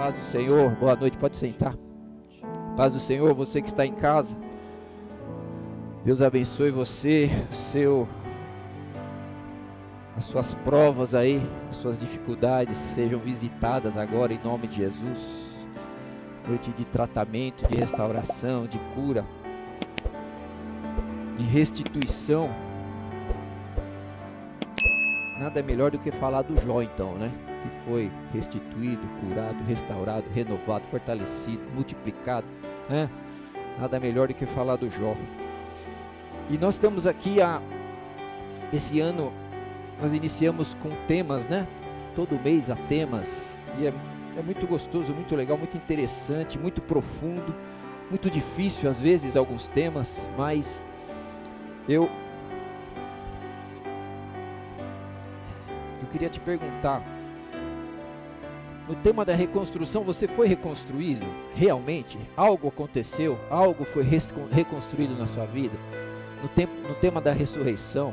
Paz do Senhor, boa noite, pode sentar. Paz do Senhor, você que está em casa. Deus abençoe você, as suas provas aí, as suas dificuldades sejam visitadas agora em nome de Jesus. Noite de tratamento, de restauração, de cura, de restituição. Nada melhor do que falar do Jó então, né? Que foi restituído, curado, restaurado, renovado, fortalecido, multiplicado, né? Nada melhor do que falar do Jó. E nós estamos aqui, esse ano, nós iniciamos com temas, né? Todo mês há temas, e é muito gostoso, muito legal, muito interessante, muito profundo, muito difícil às vezes alguns temas, mas eu queria te perguntar, no tema da reconstrução, você foi reconstruído realmente? Algo aconteceu? Algo foi reconstruído na sua vida? No tema da ressurreição,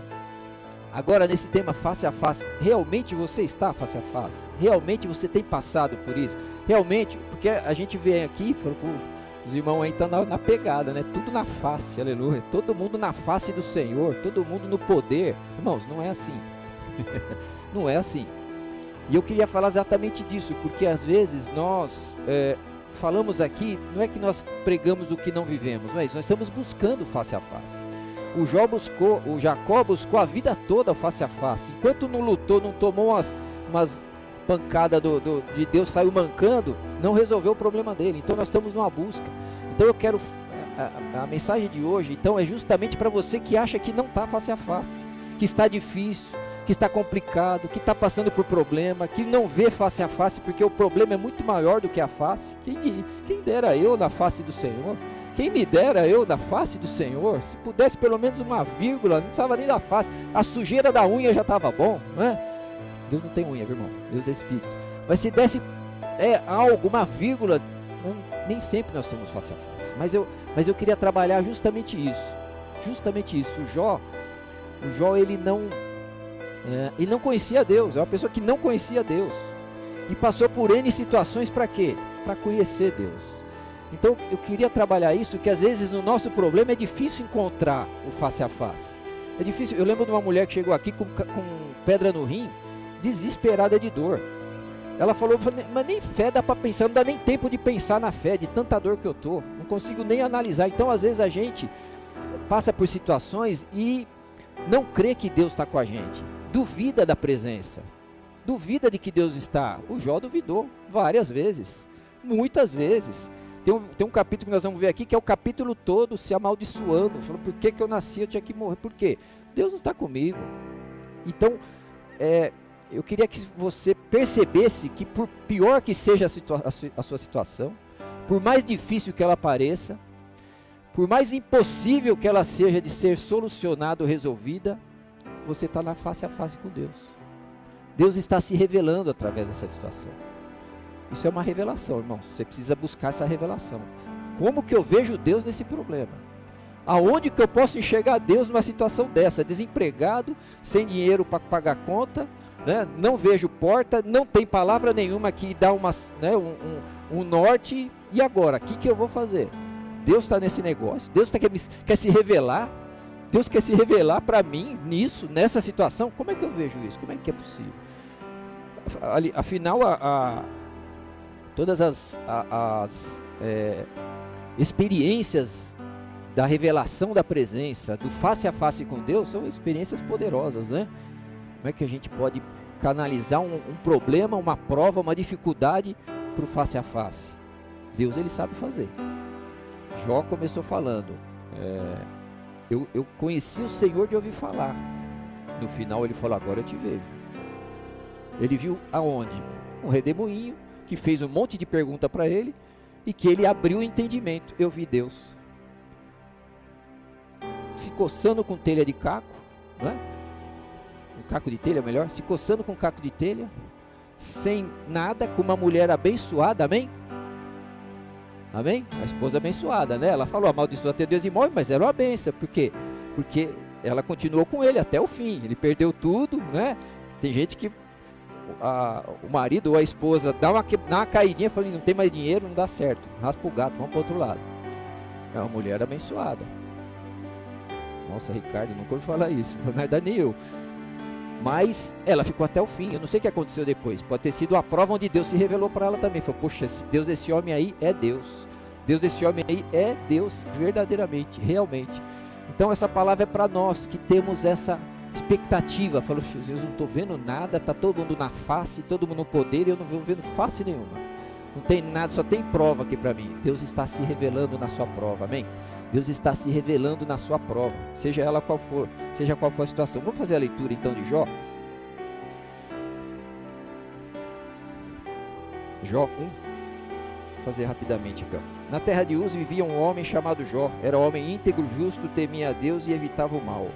agora nesse tema face a face, realmente você está face a face? Realmente você tem passado por isso? Realmente, porque a gente vem aqui, os irmãos aí estão na pegada, né? Tudo na face, aleluia. Todo mundo na face do Senhor, todo mundo no poder. Irmãos, não é assim. Não é assim. E eu queria falar exatamente disso, porque às vezes nós falamos aqui, não é que nós pregamos o que não vivemos, mas nós estamos buscando face a face. O Jacó buscou a vida toda face a face. Enquanto não lutou, não tomou umas pancadas de Deus, saiu mancando, não resolveu o problema dele. Então nós estamos numa busca. Então eu quero, a mensagem de hoje então é justamente para você que acha que não está face a face, que está difícil, que está complicado, que está passando por problema, que não vê face a face, porque o problema é muito maior do que a face. Quem dera eu na face do Senhor, quem me dera eu na face do Senhor, se pudesse pelo menos uma vírgula, não precisava nem da face, a sujeira da unha já estava bom, né? Deus não tem unha, meu irmão, Deus é Espírito, mas se desse algo, uma vírgula, nem sempre nós estamos face a face, mas eu queria trabalhar justamente isso. O Jó ele não conhecia Deus, é uma pessoa que não conhecia Deus, e passou por N situações para quê? Para conhecer Deus. Então eu queria trabalhar isso, que às vezes no nosso problema é difícil encontrar o face a face, é difícil. Eu lembro de uma mulher que chegou aqui com pedra no rim, desesperada de dor. Ela falou, mas nem fé dá para pensar, não dá nem tempo de pensar na fé, de tanta dor que eu estou, não consigo nem analisar. Então às vezes a gente passa por situações e não crê que Deus está com a gente, duvida da presença, duvida de que Deus está. O Jó duvidou várias vezes, muitas vezes. Tem um capítulo que nós vamos ver aqui, que é o capítulo todo se amaldiçoando, falando, por que eu nasci, eu tinha que morrer, por quê? Deus não está comigo. Então, eu queria que você percebesse que por pior que seja a sua situação, por mais difícil que ela pareça, por mais impossível que ela seja de ser solucionada ou resolvida, você está na face a face com Deus. Deus está se revelando através dessa situação. Isso é uma revelação, irmão. Você precisa buscar essa revelação. Como que eu vejo Deus nesse problema? Aonde que eu posso enxergar Deus numa situação dessa? Desempregado, sem dinheiro para pagar a conta, né? Não vejo porta, não tem palavra nenhuma que dá um norte. E agora, o que eu vou fazer? Deus está nesse negócio, Deus quer se revelar, Deus quer se revelar para mim nisso, nessa situação. Como é que eu vejo isso? Como é que é possível? Afinal, todas as experiências da revelação da presença, do face a face com Deus, são experiências poderosas, né? Como é que a gente pode canalizar um problema, uma prova, uma dificuldade para o face a face? Deus, ele sabe fazer. Jó começou falando, eu conheci o Senhor de ouvir falar. No final ele falou, agora eu te vejo. Ele viu aonde? Um redemoinho que fez um monte de pergunta para ele e que ele abriu o entendimento. Eu vi Deus se coçando com telha de caco, não é? Um caco de telha melhor, se coçando com caco de telha, sem nada, com uma mulher abençoada, amém? Amém? A esposa abençoada, né? Ela falou, amaldiçoa até Deus e morre, mas era uma bênção. Por quê? Porque ela continuou com ele até o fim. Ele perdeu tudo, né? Tem gente que o marido ou a esposa dá uma caidinha, fala, não tem mais dinheiro, não dá certo, raspa o gato, vamos para o outro lado. É uma mulher abençoada. Nossa, Ricardo, nunca ouvi falar isso, não é nem eu. Mas ela ficou até o fim. Eu não sei o que aconteceu depois. Pode ter sido a prova onde Deus se revelou para ela também. Falou, poxa, Deus desse homem aí é Deus. Deus desse homem aí é Deus verdadeiramente, realmente. Então essa palavra é para nós que temos essa expectativa. Falou, Jesus, eu não estou vendo nada, está todo mundo na face, todo mundo no poder, e eu não estou vendo face nenhuma. Não tem nada, só tem prova aqui para mim. Deus está se revelando na sua prova, amém? Deus está se revelando na sua prova, seja ela qual for, seja qual for a situação. Vamos fazer a leitura então de Jó. Jó 1. Vou fazer rapidamente aqui. Na terra de Uz vivia um homem chamado Jó. Era homem íntegro, justo, temia a Deus e evitava o mal.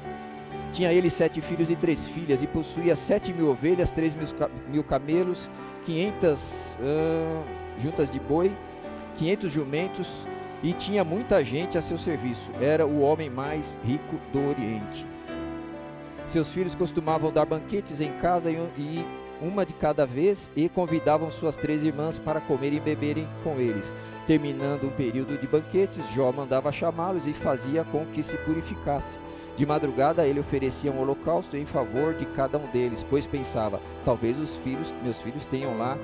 Tinha ele 7 filhos e 3 filhas, e possuía 7.000 ovelhas, 3.000 camelos, 500 juntas de boi, 500 jumentos, e tinha muita gente a seu serviço. Era o homem mais rico do Oriente. Seus filhos costumavam dar banquetes em casa, e uma de cada vez, e convidavam suas 3 irmãs para comer e beberem com eles. Terminando o período de banquetes, Jó mandava chamá-los e fazia com que se purificasse. De madrugada ele oferecia um holocausto em favor de cada um deles, pois pensava, talvez meus filhos tenham lá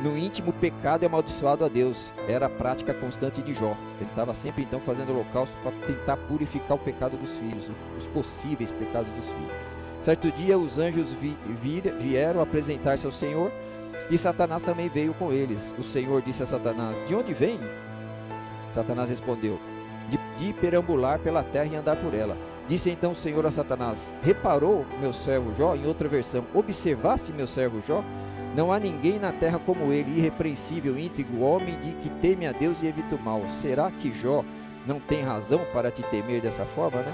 no íntimo pecado e amaldiçoado a Deus. Era a prática constante de Jó. Ele estava sempre então fazendo holocausto para tentar purificar o pecado dos filhos, os possíveis pecados dos filhos. Certo dia os anjos vieram apresentar-se ao Senhor, e Satanás também veio com eles. O Senhor disse a Satanás, de onde vem? Satanás respondeu, de perambular pela terra e andar por ela. Disse então o Senhor a Satanás, reparou meu servo Jó? Em outra versão, observaste meu servo Jó? Não há ninguém na terra como ele, irrepreensível, íntegro, homem que teme a Deus e evita o mal. Será que Jó não tem razão para te temer dessa forma, né?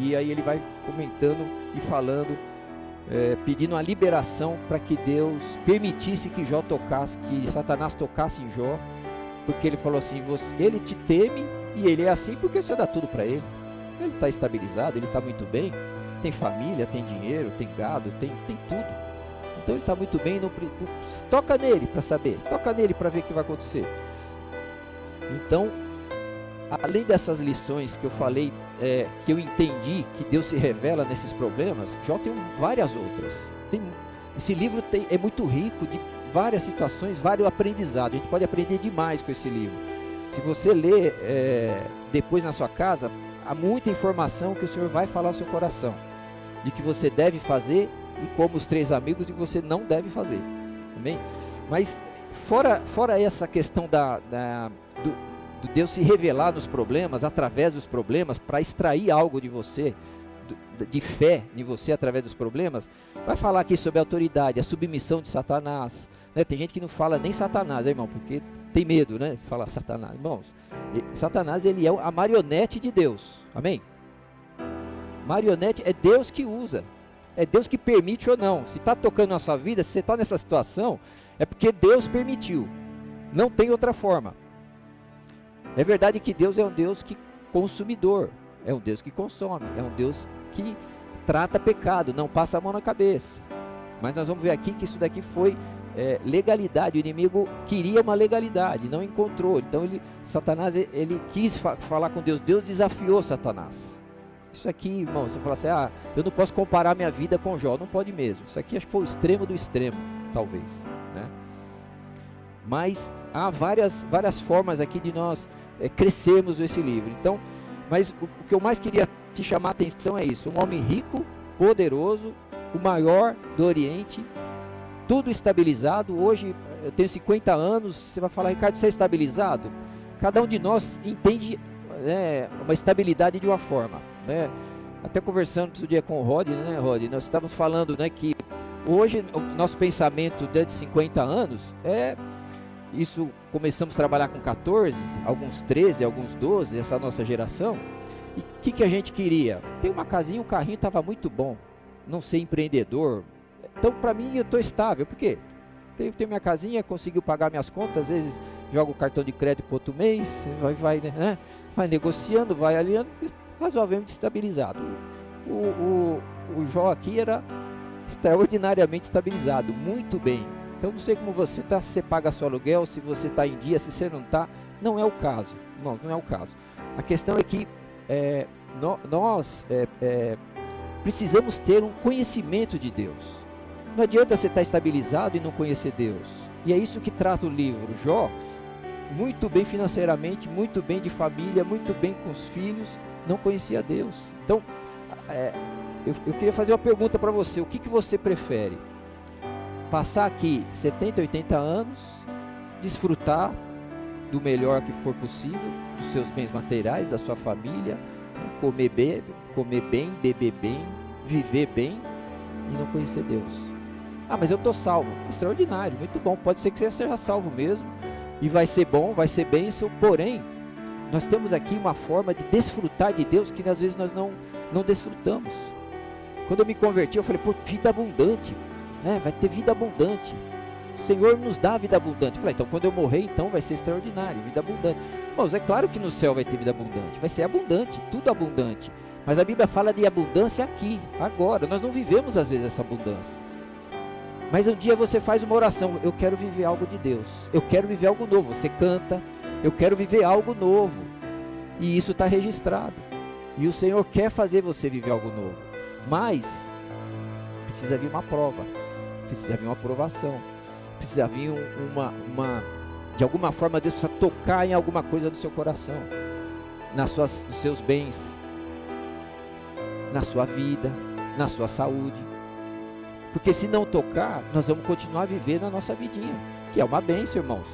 E aí ele vai comentando e falando, pedindo a liberação para que Deus permitisse que Jó tocasse, que Satanás tocasse em Jó, porque ele falou assim, ele te teme e ele é assim porque você dá tudo para ele. Ele está estabilizado, ele está muito bem, tem família, tem dinheiro, tem gado, tem tudo. Então ele está muito bem, toca nele para saber, toca nele para ver o que vai acontecer. Então, além dessas lições que eu falei, que eu entendi que Deus se revela nesses problemas, Jó tem várias outras. Esse livro é muito rico de várias situações, vários aprendizados. A gente pode aprender demais com esse livro. Se você ler depois na sua casa, há muita informação que o Senhor vai falar ao seu coração, de que você deve fazer, e como os 3 amigos, de que você não deve fazer. Amém? Mas fora essa questão do Deus se revelar nos problemas, através dos problemas, para extrair algo de você, de fé em você através dos problemas, vai falar aqui sobre a autoridade, a submissão de Satanás, né? Tem gente que não fala nem Satanás, irmão, porque tem medo, né, de falar Satanás. Irmãos, Satanás, ele é a marionete de Deus, amém? Marionete é Deus que usa, é Deus que permite ou não. Se está tocando na sua vida, se você está nessa situação, é porque Deus permitiu, não tem outra forma. É verdade que Deus é um Deus que consumidor, é um Deus que consome, é um Deus que trata pecado, não passa a mão na cabeça. Mas nós vamos ver aqui que isso daqui foi legalidade. O inimigo queria uma legalidade, não encontrou. Então Satanás ele quis falar com Deus. Deus desafiou Satanás. Isso aqui, irmão, você fala assim, eu não posso comparar minha vida com Jó. Não pode mesmo. Isso aqui acho que foi o extremo do extremo, talvez, né? Mas há várias formas aqui de nós crescermos nesse livro. Então, mas o que eu mais queria te chamar a atenção é isso: um homem rico, poderoso, o maior do Oriente, tudo estabilizado. Hoje eu tenho 50 anos, você vai falar, Ricardo, você é estabilizado? Cada um de nós entende uma estabilidade de uma forma, né? Até conversando outro dia com o Rod, né, Rod, nós estávamos falando, né, que hoje o nosso pensamento de 50 anos isso, começamos a trabalhar com 14, alguns 13, alguns 12, essa nossa geração. E o que a gente queria? Ter uma casinha, um carrinho estava muito bom. Não ser empreendedor. Então, para mim, eu estou estável. Por quê? Tenho minha casinha, conseguiu pagar minhas contas. Às vezes, jogo o cartão de crédito para outro mês. Vai negociando, vai alinhando. Razoavelmente estabilizado. O Jó aqui era extraordinariamente estabilizado, muito bem. Então não sei como você está, se você paga seu aluguel, se você está em dia, se você não está, não é o caso, não é o caso. A questão é que nós precisamos ter um conhecimento de Deus. Não adianta você estar estabilizado e não conhecer Deus. E é isso que trata o livro. Jó, muito bem financeiramente, muito bem de família, muito bem com os filhos, não conhecia Deus. Então, eu queria fazer uma pergunta para você: o que você prefere? Passar aqui 70, 80 anos, desfrutar do melhor que for possível, dos seus bens materiais, da sua família, comer bem, beber bem, viver bem e não conhecer Deus? Ah, mas eu estou salvo. Extraordinário, muito bom. Pode ser que você seja salvo mesmo e vai ser bom, vai ser bênção, porém, nós temos aqui uma forma de desfrutar de Deus que às vezes nós não desfrutamos. Quando eu me converti, eu falei, pô, vida abundante, né? Vai ter vida abundante. O Senhor nos dá vida abundante. Eu falei, então quando eu morrer, então vai ser extraordinário, vida abundante. Irmãos, é claro que no céu vai ter vida abundante, vai ser abundante, tudo abundante. Mas a Bíblia fala de abundância aqui, agora. Nós não vivemos às vezes essa abundância. Mas um dia você faz uma oração: eu quero viver algo de Deus, eu quero viver algo novo. Você canta: eu quero viver algo novo. E isso está registrado. E o Senhor quer fazer você viver algo novo. Mas precisa vir uma prova, precisa vir uma aprovação, precisa vir de alguma forma Deus precisa tocar em alguma coisa do seu coração, nos seus bens, na sua vida, na sua saúde. Porque se não tocar, nós vamos continuar vivendo a nossa vidinha, que é uma bênção, irmãos.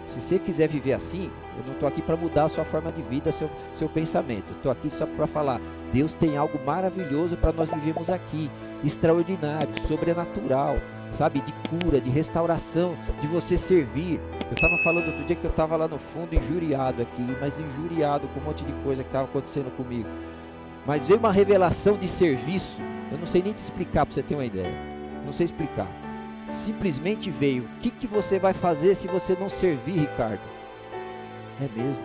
Se você quiser viver assim, eu não estou aqui para mudar a sua forma de vida, seu pensamento. Estou aqui só para falar: Deus tem algo maravilhoso para nós vivermos aqui, extraordinário, sobrenatural, sabe, de cura, de restauração, de você servir. Eu estava falando outro dia que eu estava lá no fundo injuriado aqui, mas injuriado com um monte de coisa que estava acontecendo comigo. Mas veio uma revelação de serviço, eu não sei nem te explicar para você ter uma ideia. Não sei explicar. Simplesmente veio: o que você vai fazer se você não servir, Ricardo? É mesmo.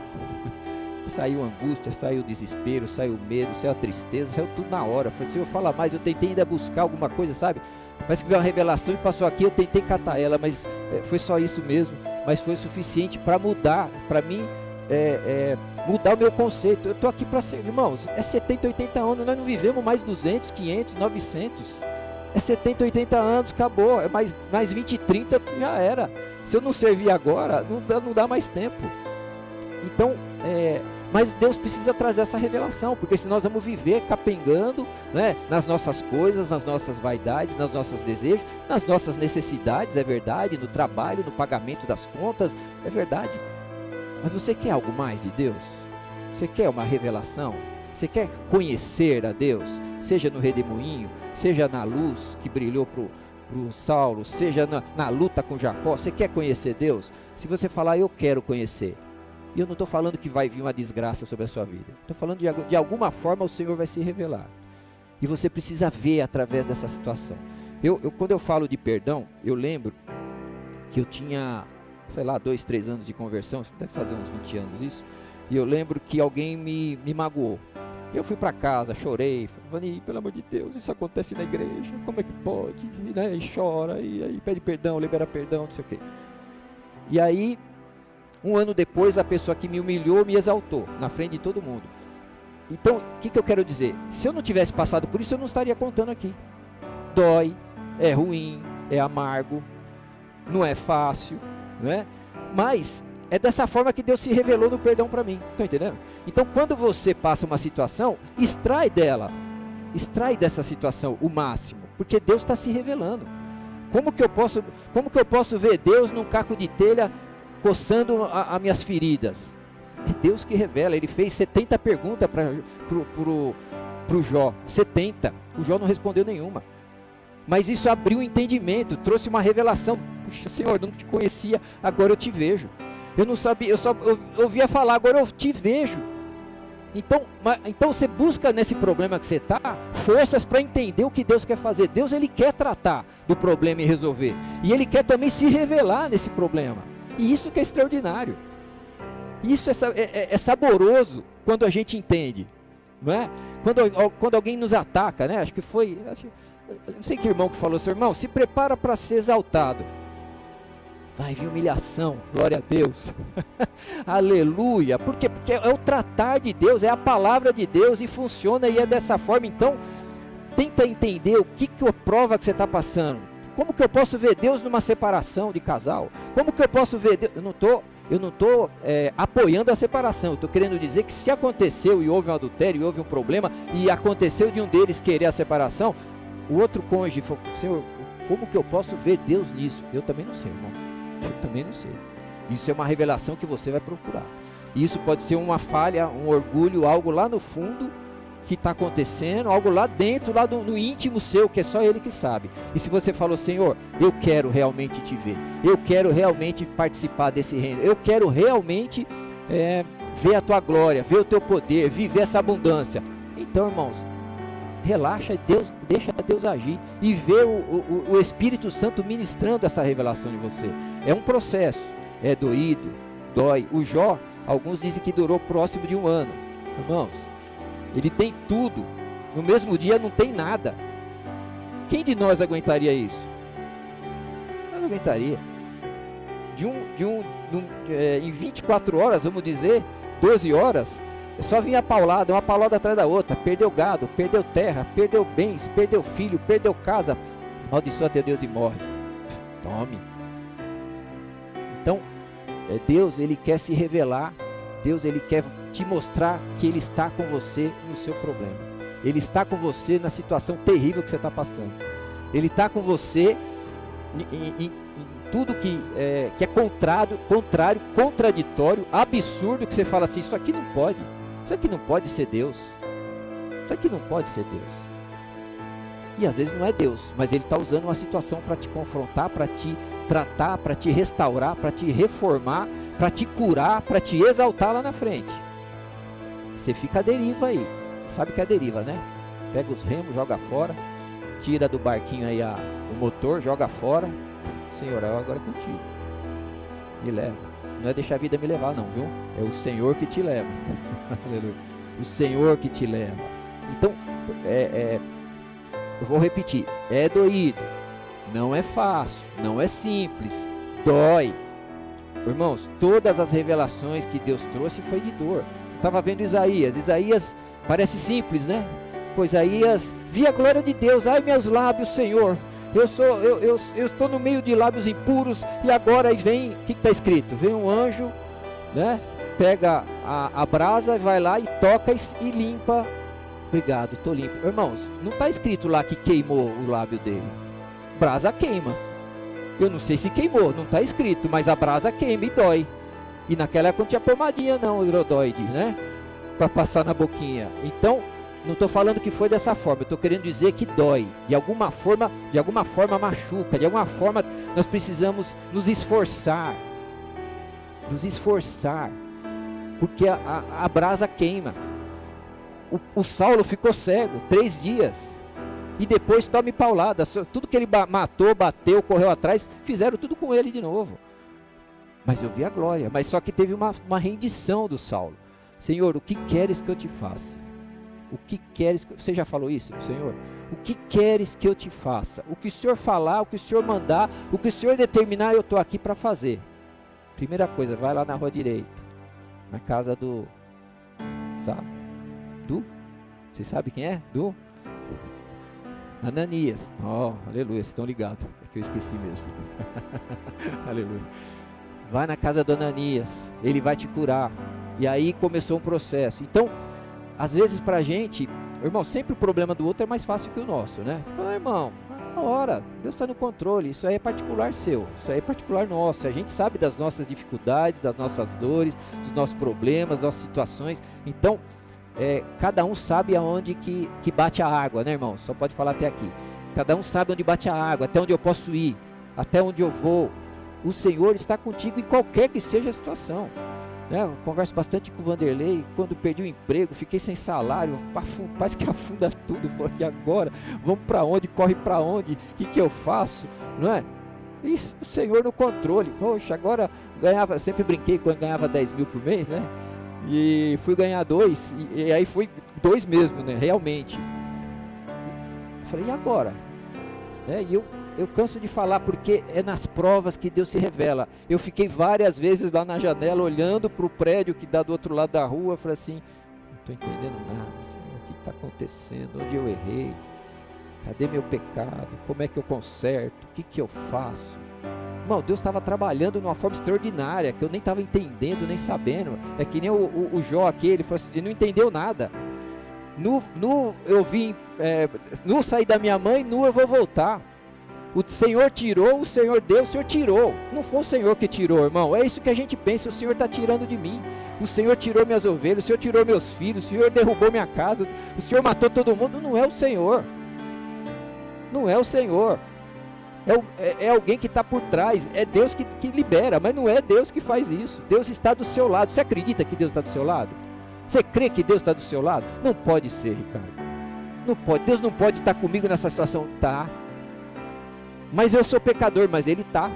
Saiu a angústia, saiu o desespero, saiu o medo, saiu a tristeza, saiu tudo na hora. Falei: se eu falar mais, eu tentei ainda buscar alguma coisa, sabe? Parece que veio uma revelação e passou aqui, eu tentei catar ela, mas foi só isso mesmo. Mas foi suficiente para mudar, para mim, mudar o meu conceito. Eu estou aqui para servir, irmãos. É 70, 80 anos, nós não vivemos mais 200, 500, 900. É 70, 80 anos, acabou. É mais 20, 30, já era. Se eu não servir agora, não dá mais tempo. Então, mas Deus precisa trazer essa revelação, porque senão nós vamos viver capengando, né, nas nossas coisas, nas nossas vaidades, nos nossos desejos, nas nossas necessidades, é verdade, no trabalho, no pagamento das contas, é verdade. Mas você quer algo mais de Deus? Você quer uma revelação? Você quer conhecer a Deus? Seja no redemoinho, seja na luz que brilhou para o Saulo, seja na luta com Jacó. Você quer conhecer Deus? Se você falar: eu quero conhecer, e eu não estou falando que vai vir uma desgraça sobre a sua vida, estou falando de alguma forma o Senhor vai se revelar, e você precisa ver através dessa situação. Quando eu falo de perdão, eu lembro que eu tinha, sei lá, 2, 3 anos de conversão, deve fazer uns 20 anos isso, e eu lembro que alguém me magoou. Eu fui para casa, chorei, falei: pelo amor de Deus, isso acontece na igreja, como é que pode? Né? E chora, e aí pede perdão, libera perdão, não sei o quê. E aí, um ano depois, a pessoa que me humilhou me exaltou, na frente de todo mundo. Então, o que eu quero dizer? Se eu não tivesse passado por isso, eu não estaria contando aqui. Dói, é ruim, é amargo, não é fácil, né? Mas é dessa forma que Deus se revelou no perdão para mim. Estão entendendo? Então, quando você passa uma situação, extrai dessa situação o máximo, porque Deus está se revelando. Como que eu posso ver Deus num caco de telha coçando as minhas feridas? É Deus que revela. Ele fez 70 perguntas pro Jó. 70. O Jó não respondeu nenhuma. Mas isso abriu o entendimento, trouxe uma revelação. Puxa, Senhor, eu não te conhecia, agora eu te vejo. Eu não sabia, eu só ouvia falar, agora eu te vejo. Então você busca nesse problema que você está, forças para entender o que Deus quer fazer. Deus, Ele quer tratar do problema e resolver. E Ele quer também se revelar nesse problema. E isso que é extraordinário. Isso é saboroso quando a gente entende. Não é? Quando alguém nos ataca, né? Eu não sei que irmão que falou, seu irmão, se prepara para ser exaltado. Vai vir humilhação, glória a Deus. Aleluia. Por quê? Porque é o tratar de Deus, é a palavra de Deus e funciona e é dessa forma. Então, tenta entender o que prova que você está passando. Como que eu posso ver Deus numa separação de casal? Como que eu posso ver Deus? Eu não estou apoiando a separação. Eu estou querendo dizer que se aconteceu e houve um adultério, e houve um problema, e aconteceu de um deles querer a separação, o outro cônjuge falou, Senhor, como que eu posso ver Deus nisso? Eu também não sei, irmão. Eu também não sei. Isso é uma revelação que você vai procurar. Isso pode ser uma falha, um orgulho, algo lá no fundo que está acontecendo, algo lá dentro, lá no íntimo seu, que é só Ele que sabe. E se você falou, Senhor, eu quero realmente te ver, eu quero realmente participar desse reino, eu quero realmente ver a tua glória, ver o teu poder, viver essa abundância. Então, irmãos, relaxa, deixa Deus agir e vê o Espírito Santo ministrando essa revelação de você. É um processo, é doído, dói. O Jó, alguns dizem que durou próximo de 1 ano. Irmãos, ele tem tudo, no mesmo dia não tem nada. Quem de nós aguentaria isso? Eu não aguentaria. Em 24 horas, vamos dizer, 12 horas, só vinha paulada, uma paulada atrás da outra. Perdeu gado, perdeu terra, perdeu bens, perdeu filho, perdeu casa. Amaldiçoa até Deus e morre. Tome. Então, Deus, Ele quer se revelar. Deus, Ele quer te mostrar que Ele está com você no seu problema. Ele está com você na situação terrível que você está passando. Ele está com você em tudo que é contrário, contraditório, absurdo, que você fala assim, isso aqui não pode. Isso aqui não pode ser Deus. Isso aqui não pode ser Deus. E às vezes não é Deus, mas Ele está usando uma situação para te confrontar, para te tratar, para te restaurar, para te reformar, para te curar, para te exaltar lá na frente. Você fica à deriva aí. Sabe que é a deriva, né? Pega os remos, joga fora, tira do barquinho aí o motor, joga fora. Senhor, agora é contigo. Me leva. Não é deixar a vida me levar não, viu? É o Senhor que te leva. Aleluia. O Senhor que te leva. Então, eu vou repetir. É doído. Não é fácil. Não é simples. Dói. Irmãos, todas as revelações que Deus trouxe foi de dor. Eu estava vendo Isaías. Isaías parece simples, né? Pois Isaías, vi a glória de Deus. Ai, meus lábios, Senhor. Eu estou no meio de lábios impuros. E agora aí vem, o que está escrito? Vem um anjo, né? Pega a brasa, vai lá e toca e limpa. Obrigado, estou limpo. Irmãos, não está escrito lá que queimou o lábio dele. Brasa queima. Eu não sei se queimou, não está escrito, mas a brasa queima e dói. E naquela época não tinha pomadinha não, hidrodóide, né? Para passar na boquinha. Então, não estou falando que foi dessa forma, eu estou querendo dizer que dói. De alguma forma machuca, de alguma forma nós precisamos nos esforçar. Nos esforçar. Porque a brasa queima. O Saulo ficou cego 3 dias. E depois tome paulada. Tudo que ele matou, bateu, correu atrás, fizeram tudo com ele de novo. Mas eu vi a glória. Mas só que teve uma rendição do Saulo. Senhor, o que queres que eu te faça? O que queres? Você já falou isso, Senhor? O que queres que eu te faça? O que o Senhor falar, o que o Senhor mandar, o que o Senhor determinar, eu estou aqui para fazer. Primeira coisa, vai lá na rua direita, na casa do, sabe? Você sabe quem é? Ananias. Oh, aleluia, vocês estão ligados. É que eu esqueci mesmo. Aleluia. Vai na casa do Ananias, ele vai te curar. E aí começou um processo. Então, às vezes pra gente, irmão, sempre o problema do outro é mais fácil que o nosso, né? Irmão, na hora, Deus está no controle, isso aí é particular seu, isso aí é particular nosso, a gente sabe das nossas dificuldades, das nossas dores, dos nossos problemas, das nossas situações, então, cada um sabe aonde que bate a água, né, irmão? Só pode falar até aqui. Cada um sabe onde bate a água, até onde eu posso ir, até onde eu vou. O Senhor está contigo em qualquer que seja a situação. Eu converso bastante com o Vanderlei. Quando perdi o emprego, fiquei sem salário, parece que afunda tudo. E agora? Vamos para onde? Corre para onde? O que eu faço? Não é? Isso, o Senhor no controle. Poxa, agora ganhava, sempre brinquei quando ganhava 10 mil por mês, né? E fui ganhar 2, e aí foi 2 mesmo, né? Realmente. Eu falei, e agora? E eu canso de falar, porque é nas provas que Deus se revela. Eu fiquei várias vezes lá na janela, olhando para o prédio que dá do outro lado da rua, falei assim, não estou entendendo nada, Senhor, o que está acontecendo, onde eu errei, cadê meu pecado, como é que eu conserto, o que eu faço? Irmão, Deus estava trabalhando de uma forma extraordinária, que eu nem estava entendendo, nem sabendo. É que nem o Jó aqui, ele não entendeu nada. Nu saí da minha mãe, nu eu vou voltar. O Senhor tirou, o Senhor deu, o Senhor tirou. Não foi o Senhor que tirou, irmão. É isso que a gente pensa, o Senhor está tirando de mim. O Senhor tirou minhas ovelhas, o Senhor tirou meus filhos, o Senhor derrubou minha casa, o Senhor matou todo mundo. Não é o Senhor. Não é o Senhor. É alguém que está por trás. É Deus que libera, mas não é Deus que faz isso. Deus está do seu lado. Você acredita que Deus está do seu lado? Você crê que Deus está do seu lado? Não pode ser, Ricardo. Não pode. Deus não pode estar comigo nessa situação. Tá. Mas eu sou pecador, mas Ele está.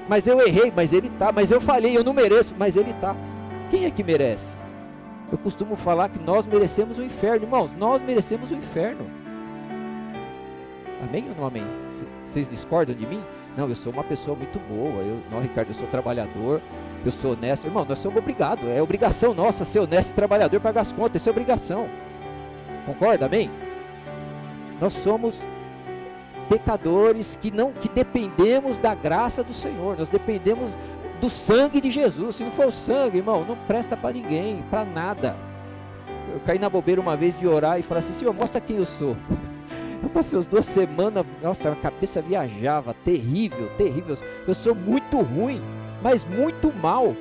Mas eu errei, mas Ele está. Mas eu falhei, eu não mereço, mas Ele está. Quem é que merece? Eu costumo falar que nós merecemos o inferno, irmãos. Nós merecemos o inferno. Amém ou não amém? Vocês discordam de mim? Não, eu sou uma pessoa muito boa. Não, Ricardo, eu sou trabalhador, eu sou honesto. Irmão, nós somos obrigados. É obrigação nossa ser honesto e trabalhador, pagar as contas. Isso é obrigação. Concorda? Amém? Nós somos pecadores que dependemos da graça do Senhor. Nós dependemos do sangue de Jesus. Se não for o sangue, irmão, não presta para ninguém, para nada. Eu caí na bobeira uma vez de orar e falar assim: Senhor, mostra quem eu sou. Eu passei as 2 semanas, nossa, a cabeça viajava, terrível, terrível. Eu sou muito ruim, mas muito mal.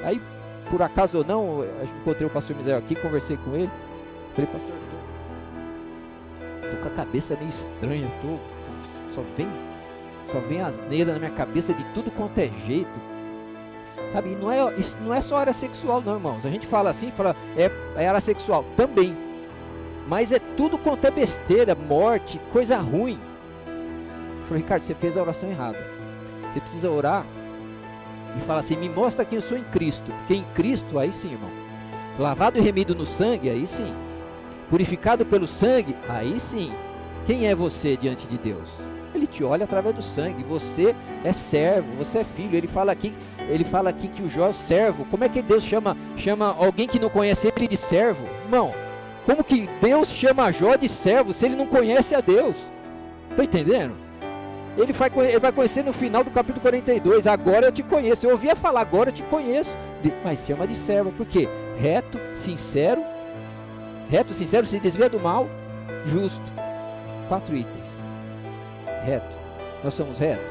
Aí, por acaso ou não, eu encontrei o pastor Misael aqui, conversei com ele. Falei: pastor, tô com a cabeça meio estranha, só vem asneira na minha cabeça de tudo quanto é jeito. Sabe, isso não é só área sexual não, irmãos. A gente fala assim, é área sexual também. Mas é tudo quanto é besteira, morte, coisa ruim. Eu falei: Ricardo, você fez a oração errada. Você precisa orar e falar assim: me mostra quem eu sou em Cristo. Porque em Cristo, aí sim, irmão. Lavado e remido no sangue, aí sim. Purificado pelo sangue, aí sim. Quem é você diante de Deus? Ele te olha através do sangue. Você é servo, você é filho. Ele fala aqui que o Jó é servo. Como é que Deus chama alguém que não conhece ele de servo? Irmão, como que Deus chama Jó de servo se ele não conhece a Deus? Está entendendo? Ele vai conhecer no final do capítulo 42. Agora eu te conheço. Eu ouvia falar, agora eu te conheço. Mas chama de servo. Por quê? Reto, sincero, se desvia do mal, justo. 4 itens. Reto. Nós somos reto.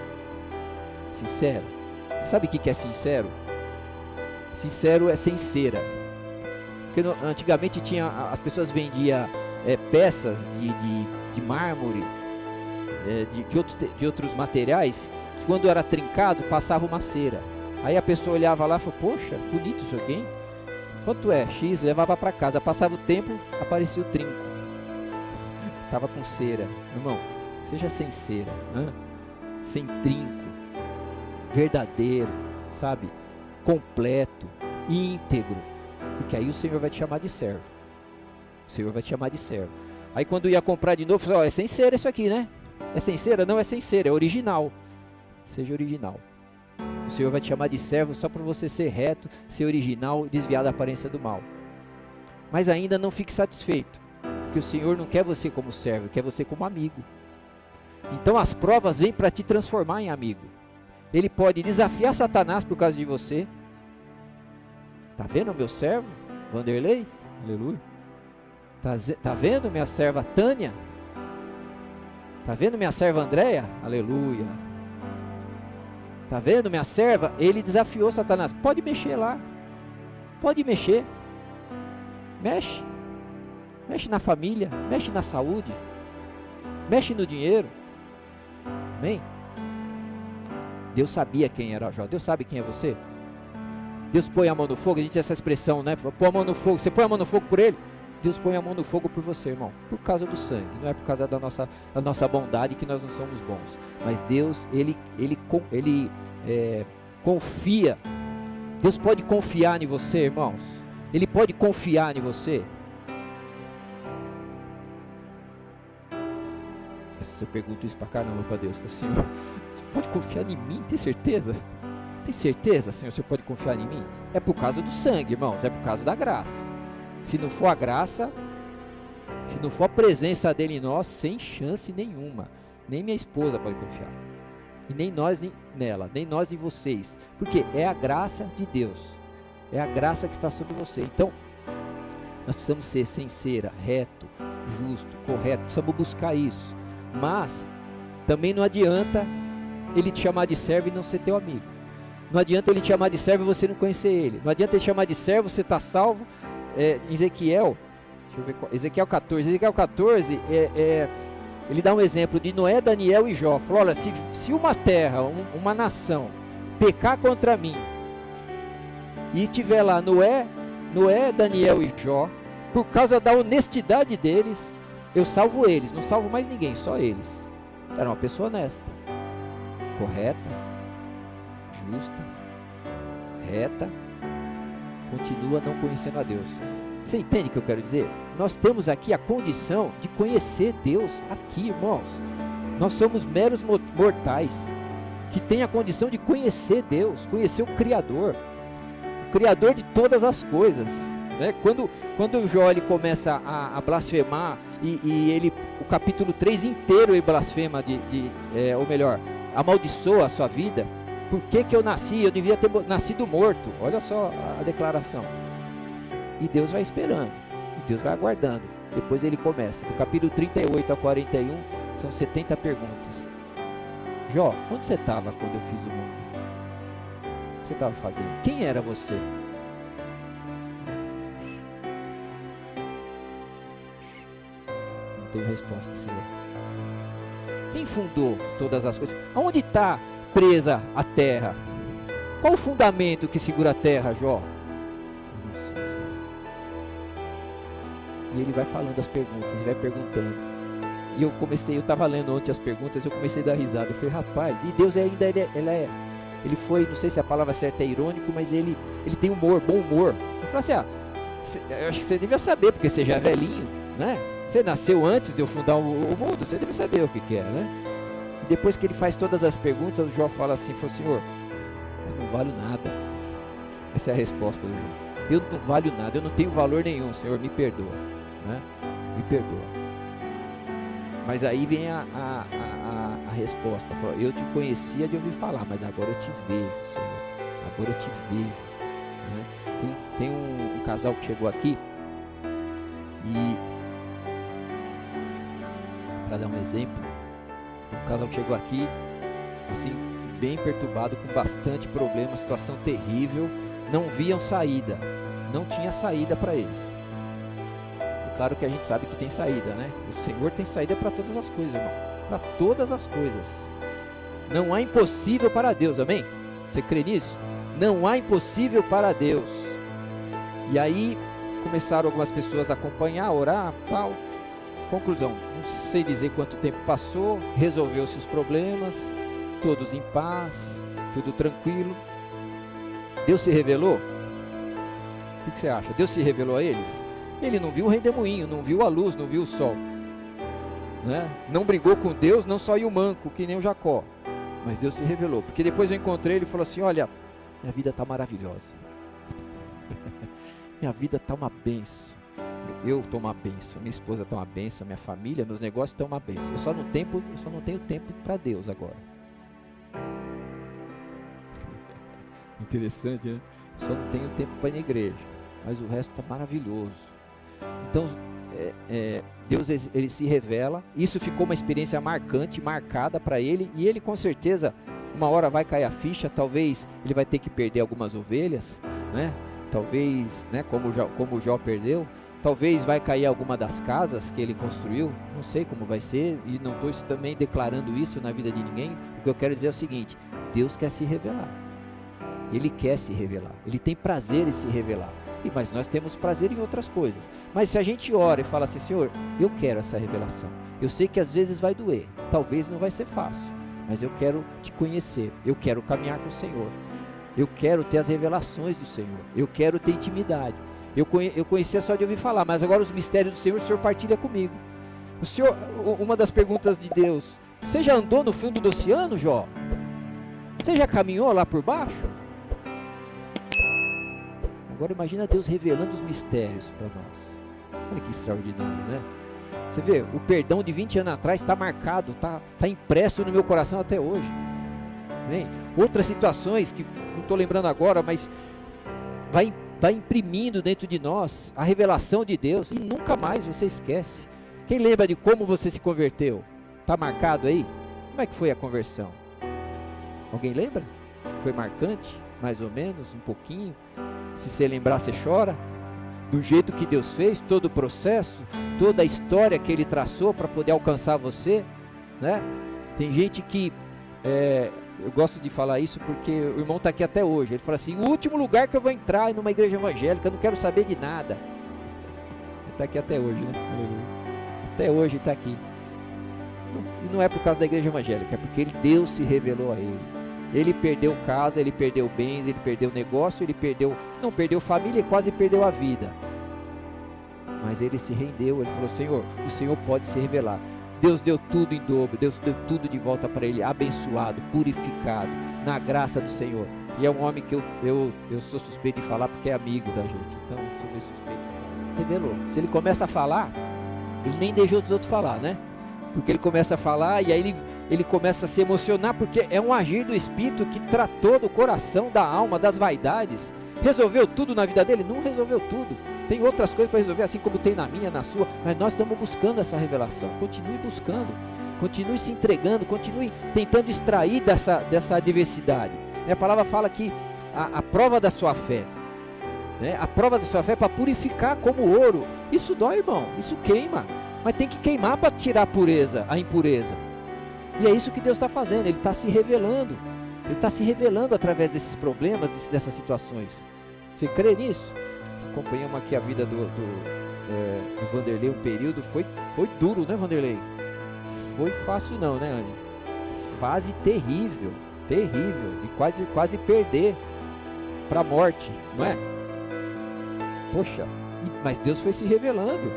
Sincero. Sabe o que é sincero? Sincero é sem cera. Porque antigamente as pessoas vendiam peças de mármore, de outros materiais, que quando era trincado passava uma cera. Aí a pessoa olhava lá e falou: poxa, bonito isso aqui, hein? Quanto é? X, levava para casa. Passava o tempo, aparecia o trinco. Estava com cera. Irmão, seja sem cera, sem trinco, verdadeiro, sabe? Completo, íntegro. Porque aí o Senhor vai te chamar de servo. O Senhor vai te chamar de servo. Aí quando ia comprar de novo, falou: é sem cera isso aqui, né? É sem cera? Não é sem cera, é original. Seja original. O Senhor vai te chamar de servo só para você ser reto, ser original e desviar da aparência do mal. Mas ainda não fique satisfeito. Porque o Senhor não quer você como servo, quer você como amigo. Então as provas vêm para te transformar em amigo. Ele pode desafiar Satanás por causa de você. Está vendo o meu servo, Vanderlei? Aleluia. Está vendo minha serva Tânia? Está vendo minha serva Andréia? Aleluia. Está vendo minha serva? Ele desafiou Satanás. Pode mexer lá. Pode mexer. Mexe. Mexe na família. Mexe na saúde. Mexe no dinheiro. Amém? Deus sabia quem era Jó. Deus sabe quem é você? Deus põe a mão no fogo, a gente tem essa expressão, né? Põe a mão no fogo. Você põe a mão no fogo por ele? Deus põe a mão no fogo por você, irmão. Por causa do sangue. Não é por causa da nossa bondade que nós não somos bons. Mas Deus, ele confia. Deus pode confiar em você, irmãos. Ele pode confiar em você. Nossa, eu pergunto isso pra caramba pra Deus. Eu falo, Senhor, você pode confiar em mim? Tem certeza? Tem certeza, Senhor, você pode confiar em mim? É por causa do sangue, irmãos, é por causa da graça. Se não for a graça, se não for a presença dele em nós, sem chance nenhuma. Nem minha esposa pode confiar. E nem nós nela, nem nós em vocês. Porque é a graça de Deus. É a graça que está sobre você. Então, nós precisamos ser sincero, reto, justo, correto. Precisamos buscar isso. Mas, também não adianta ele te chamar de servo e não ser teu amigo. Não adianta ele te chamar de servo e você não conhecer ele. Não adianta ele te chamar de servo, você está salvo. Ezequiel 14. Ezequiel 14, ele dá um exemplo de Noé, Daniel e Jó. Falou, olha, se uma terra, uma nação, pecar contra mim, e tiver lá Noé, Daniel e Jó, por causa da honestidade deles, eu salvo eles, não salvo mais ninguém, só eles. Era uma pessoa honesta, correta, justa, reta, continua não conhecendo a Deus. Você entende o que eu quero dizer? Nós temos aqui a condição de conhecer Deus aqui, irmãos. Nós somos meros mortais que tem a condição de conhecer Deus, conhecer o Criador de todas as coisas, né? Quando o Jó ele começa a blasfemar e ele, o capítulo 3 inteiro ele blasfema ou melhor, amaldiçoa a sua vida. Por que eu nasci? Eu devia ter nascido morto. Olha só a declaração. E Deus vai esperando, e Deus vai aguardando. Depois ele começa, do capítulo 38 a 41, são 70 perguntas. Jó, onde você estava quando eu fiz o mundo? O que você estava fazendo? Quem era você? Não tenho resposta, Senhor. Quem fundou todas as coisas? Aonde está presa a terra? Qual o fundamento que segura a terra, Jó? E ele vai falando as perguntas, vai perguntando. E eu estava lendo ontem as perguntas, eu comecei a dar risada. Eu falei, rapaz, e Deus ainda, ele foi, não sei se a palavra certa é irônico, mas ele tem humor, bom humor. Eu falei assim, eu acho que você devia saber, porque você já é velhinho, né? Você nasceu antes de eu fundar o mundo, você deve saber o que é, né? E depois que ele faz todas as perguntas, o Jó fala assim, Senhor, eu não valho nada. Essa é a resposta do Jó. Eu não valho nada, eu não tenho valor nenhum, Senhor, me perdoa. Né? Me perdoa. Mas aí vem a resposta. Fala, eu te conhecia de ouvir falar, mas agora eu te vejo, Senhor. Agora eu te vejo. Né? Tem um casal que chegou aqui e, para dar um exemplo, tem um casal que chegou aqui assim, bem perturbado, com bastante problema, situação terrível, não viam saída, não tinha saída para eles. Claro que a gente sabe que tem saída, né? O Senhor tem saída para todas as coisas, irmão. Para todas as coisas. Não há impossível para Deus, amém? Você crê nisso? Não há impossível para Deus. E aí começaram algumas pessoas a acompanhar, a orar, tal. Conclusão, não sei dizer quanto tempo passou, resolveu-se os problemas, todos em paz, tudo tranquilo. Deus se revelou? O que você acha? Deus se revelou a eles? Ele não viu o redemoinho, não viu a luz, não viu o sol, né? Não brigou com Deus, não saiu manco, que nem o Jacó. Mas Deus se revelou, porque depois eu encontrei ele e falou assim, olha, minha vida está maravilhosa. Minha vida está uma benção. Eu estou uma benção, minha esposa está uma benção, minha família, meus negócios estão uma benção. Eu só não tenho tempo para Deus agora. Interessante, né? Eu só não tenho tempo para ir na igreja, mas o resto está maravilhoso. Então, Deus ele se revela. Isso ficou uma experiência marcante, marcada para ele. E ele com certeza, uma hora vai cair a ficha. Talvez ele vai ter que perder algumas ovelhas, né? Talvez, né, como o Jó perdeu. Talvez vai cair alguma das casas que ele construiu. Não sei como vai ser. E não estou também declarando isso na vida de ninguém. O que eu quero dizer é o seguinte: Deus quer se revelar. Ele quer se revelar. Ele tem prazer em se revelar. Mas nós temos prazer em outras coisas. Mas se a gente ora e fala assim, Senhor, eu quero essa revelação. Eu sei que às vezes vai doer, talvez não vai ser fácil, mas eu quero te conhecer, eu quero caminhar com o Senhor, eu quero ter as revelações do Senhor, eu quero ter intimidade. Eu conhecia só de ouvir falar, mas agora os mistérios do Senhor, o Senhor partilha comigo. O Senhor, uma das perguntas de Deus, você já andou no fundo do oceano, Jó? Você já caminhou lá por baixo? Agora imagina Deus revelando os mistérios para nós. Olha que extraordinário, né? Você vê, o perdão de 20 anos atrás está marcado, está impresso no meu coração até hoje. Amém? Outras situações que não estou lembrando agora, mas vai imprimindo dentro de nós a revelação de Deus e nunca mais você esquece. Quem lembra de como você se converteu? Está marcado aí? Como é que foi a conversão? Alguém lembra? Foi marcante? Mais ou menos? Um pouquinho? Se você lembrar, você chora? Do jeito que Deus fez, todo o processo, toda a história que Ele traçou para poder alcançar você, né? Tem gente que, eu gosto de falar isso porque o irmão está aqui até hoje. Ele fala assim: o último lugar que eu vou entrar é numa igreja evangélica, eu não quero saber de nada. Ele está aqui até hoje, né? Até hoje está aqui. E não é por causa da igreja evangélica, é porque Deus se revelou a ele. Ele perdeu casa, ele perdeu bens, ele perdeu negócio, não perdeu família e quase perdeu a vida. Mas ele se rendeu, ele falou: Senhor, o Senhor pode se revelar. Deus deu tudo em dobro, Deus deu tudo de volta para ele, abençoado, purificado, na graça do Senhor. E é um homem que eu sou suspeito de falar porque é amigo da gente, então sou meio suspeito de falar. Revelou. Se ele começa a falar, ele nem deixou os outros falar, né? Porque ele começa a falar e aí ele começa a se emocionar, porque é um agir do Espírito que tratou do coração, da alma, das vaidades. Resolveu tudo na vida dele? Não resolveu tudo. Tem outras coisas para resolver, assim como tem na minha, na sua, mas nós estamos buscando essa revelação. Continue buscando, continue se entregando, continue tentando extrair dessa adversidade. A palavra fala que a prova da sua fé, né? A prova da sua fé é para purificar como ouro. Isso dói, irmão, isso queima, mas tem que queimar para tirar a pureza, a impureza. E é isso que Deus está fazendo, Ele está se revelando. Ele está se revelando através desses problemas, dessas situações. Você crê nisso? Acompanhamos aqui a vida do Vanderlei um período, foi duro, né, Vanderlei? Foi fácil não, né, Anny? Fase terrível, e quase perder para a morte, não é? Poxa, mas Deus foi se revelando.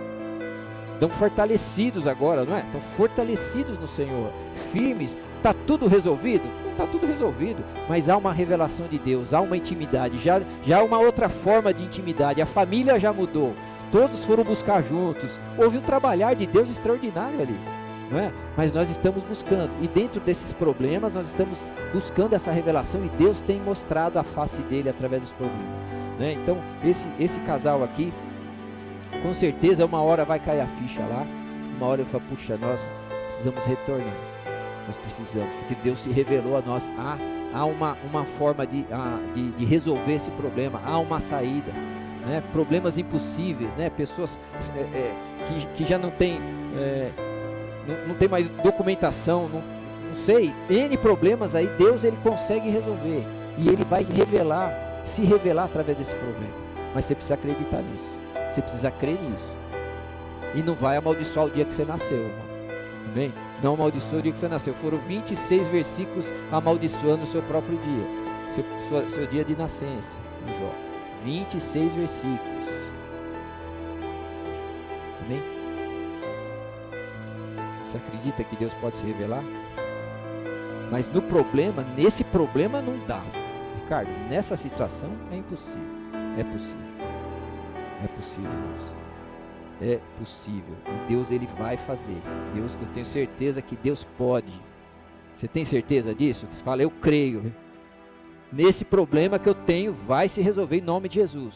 Estão fortalecidos agora, não é? Estão fortalecidos no Senhor, firmes. Está tudo resolvido? Não está tudo resolvido, mas há uma revelação de Deus, há uma intimidade, já há uma outra forma de intimidade. A família já mudou, todos foram buscar juntos, houve um trabalhar de Deus extraordinário ali, não é? Mas nós estamos buscando, e dentro desses problemas nós estamos buscando essa revelação, e Deus tem mostrado a face dele através dos problemas, né? Então esse casal aqui, com certeza uma hora vai cair a ficha lá, uma hora eu falo: puxa, nós precisamos retornar, nós precisamos, porque Deus se revelou a nós. Há uma forma de resolver esse problema, há uma saída, né? Problemas impossíveis, né? Pessoas que já não tem mais documentação, não sei, N problemas aí, Deus ele consegue resolver, e ele vai se revelar através desse problema, mas você precisa acreditar nisso, você precisa crer nisso, e não vai amaldiçoar o dia que você nasceu, irmão. Amém? Não amaldiçoe o dia que você nasceu. Foram 26 versículos amaldiçoando o seu próprio dia, seu dia de nascença, Jó. 26 versículos. Amém? Você acredita que Deus pode se revelar? Mas nesse problema não dá, Ricardo. Nessa situação é impossível. É possível. É possível, irmãos. É possível, e Deus ele vai fazer. Deus, eu tenho certeza que Deus pode. Você tem certeza disso? Fala: eu creio. Nesse problema que eu tenho, vai se resolver em nome de Jesus.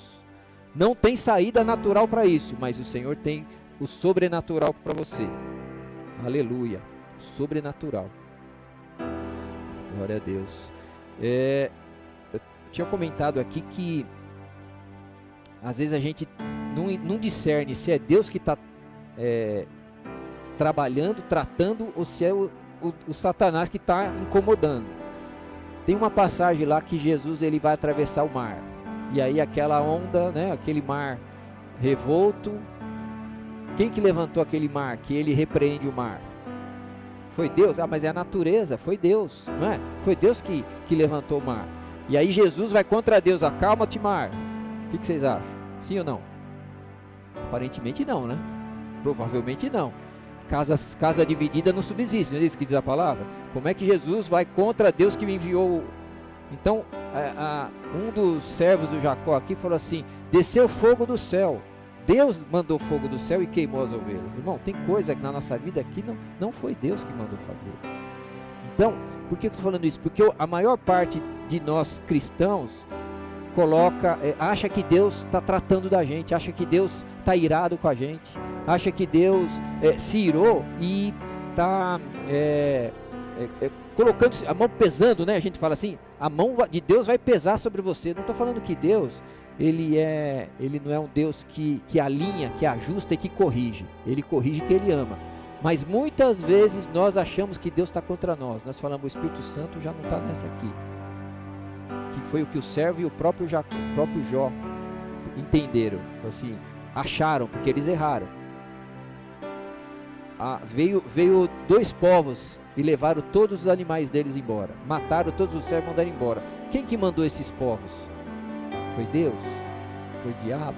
Não tem saída natural para isso, mas o Senhor tem o sobrenatural para você. Aleluia, sobrenatural. Glória a Deus. Eu tinha comentado aqui que às vezes a gente não discerne se é Deus que está trabalhando, tratando, ou se é o Satanás que está incomodando. Tem uma passagem lá que Jesus ele vai atravessar o mar, e aí aquela onda, né, aquele mar revolto, quem que levantou aquele mar, que ele repreende o mar? Foi Deus? Mas é a natureza, foi Deus, não é? Foi Deus que levantou o mar, e aí Jesus vai contra Deus: acalma-te, mar. O que vocês acham? Sim ou não? Aparentemente não, né? Provavelmente não. casa dividida não subsiste, não é isso que diz a palavra? Como é que Jesus vai contra Deus que me enviou? Então, um dos servos do Jacó aqui falou assim: desceu fogo do céu. Deus mandou fogo do céu e queimou as ovelhas. Irmão, tem coisa que na nossa vida aqui não foi Deus que mandou fazer. Então, por que eu estou falando isso? Porque a maior parte de nós cristãos acha que Deus está tratando da gente, acha que Deus está irado com a gente, acha que Deus se irou e está colocando a mão pesando, né? A gente fala assim, a mão de Deus vai pesar sobre você. Não estou falando que Deus, ele não é um Deus que alinha, que ajusta e que corrige. Ele corrige que ele ama. Mas muitas vezes nós achamos que Deus está contra nós. Nós falamos, o Espírito Santo já não está nessa aqui. Que foi o que o servo e o próprio Jó entenderam. Assim, acharam, porque eles erraram. Veio 2 povos e levaram todos os animais deles embora. Mataram todos os servos e mandaram embora. Quem que mandou esses povos? Foi Deus? Foi o diabo?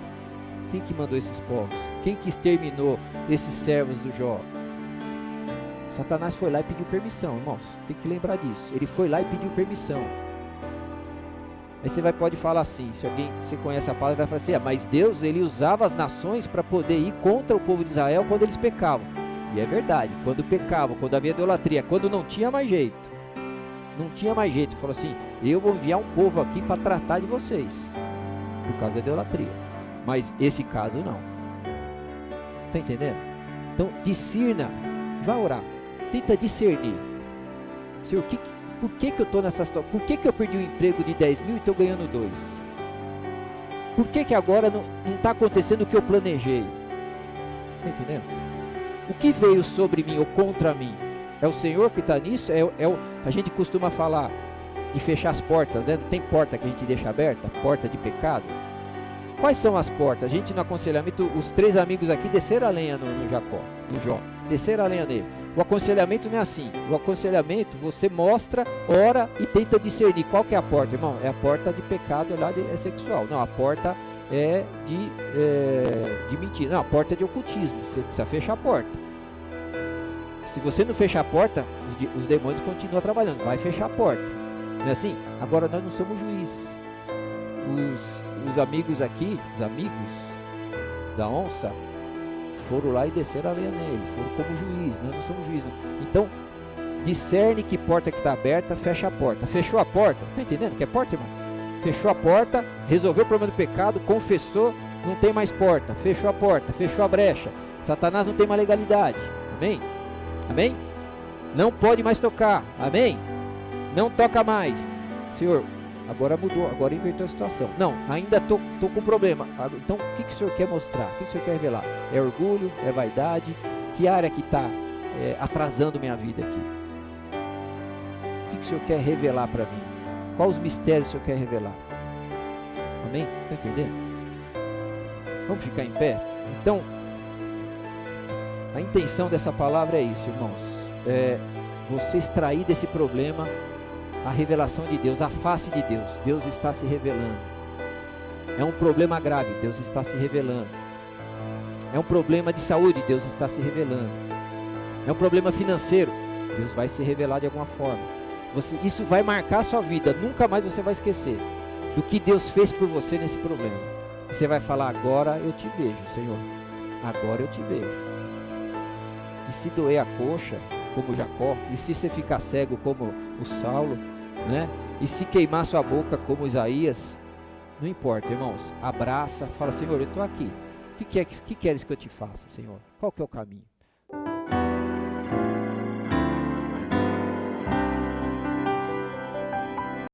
Quem que mandou esses povos? Quem que exterminou esses servos do Jó? Satanás foi lá e pediu permissão, irmãos. Tem que lembrar disso. Ele foi lá e pediu permissão. Aí você pode falar assim, se você conhece a palavra, vai falar assim, mas Deus, ele usava as nações para poder ir contra o povo de Israel quando eles pecavam. E é verdade, quando pecavam, quando havia idolatria, quando não tinha mais jeito. Não tinha mais jeito. Falou assim, eu vou enviar um povo aqui para tratar de vocês, por causa da idolatria. Mas esse caso não. Está entendendo? Então, discirna, vai orar. Tenta discernir. Senhor, por que eu estou nessa situação? Por que eu perdi o emprego de 10 mil e estou ganhando 2? Por que agora não está acontecendo o que eu planejei? Está entendendo? O que veio sobre mim ou contra mim? É o Senhor que está nisso? A gente costuma falar de fechar as portas, né? Não tem porta que a gente deixa aberta? Porta de pecado. Quais são as portas? A gente no aconselhamento, os 3 amigos aqui desceram a lenha no Jó. Desceram a lenha nele. O aconselhamento não é assim. O aconselhamento, você mostra, ora e tenta discernir. Qual que é a porta, irmão? É a porta de pecado lá é sexual. Não, a porta é de mentira. Não, a porta é de ocultismo. Você precisa fechar a porta. Se você não fechar a porta, os demônios continuam trabalhando. Vai fechar a porta. Não é assim? Agora nós não somos juiz. Os amigos aqui, os amigos da onça, foram lá e desceram a lenha nele, foram como juiz. Nós não somos juiz. Então, discerne que porta que está aberta, fecha a porta. Fechou a porta, está entendendo que é porta, irmão? Fechou a porta, resolveu o problema do pecado, confessou, não tem mais porta. Fechou a porta, fechou a brecha. Satanás não tem mais legalidade. Amém? Amém? Não pode mais tocar. Amém? Não toca mais. Senhor, agora mudou, agora invertou a situação. Não, ainda estou com problema. Então, o que o Senhor quer mostrar? O que o Senhor quer revelar? É orgulho? É vaidade? Que área que está atrasando minha vida aqui? O que o Senhor quer revelar para mim? Quais os mistérios o Senhor quer revelar? Amém? Está entendendo? Vamos ficar em pé? Então, a intenção dessa palavra é isso, irmãos. Você extrair desse problema a revelação de Deus, a face de Deus. Deus está se revelando. É um problema grave, Deus está se revelando. É um problema de saúde, Deus está se revelando. É um problema financeiro, Deus vai se revelar de alguma forma. Isso vai marcar a sua vida, nunca mais você vai esquecer do que Deus fez por você nesse problema. Você vai falar, agora eu te vejo, Senhor. Agora eu te vejo. E se doer a coxa, como Jacó, e se você ficar cego como o Saulo, né? E se queimar sua boca como Isaías, não importa, irmãos, abraça, fala, Senhor, eu estou aqui, o que queres que eu te faça, Senhor? Qual que é o caminho?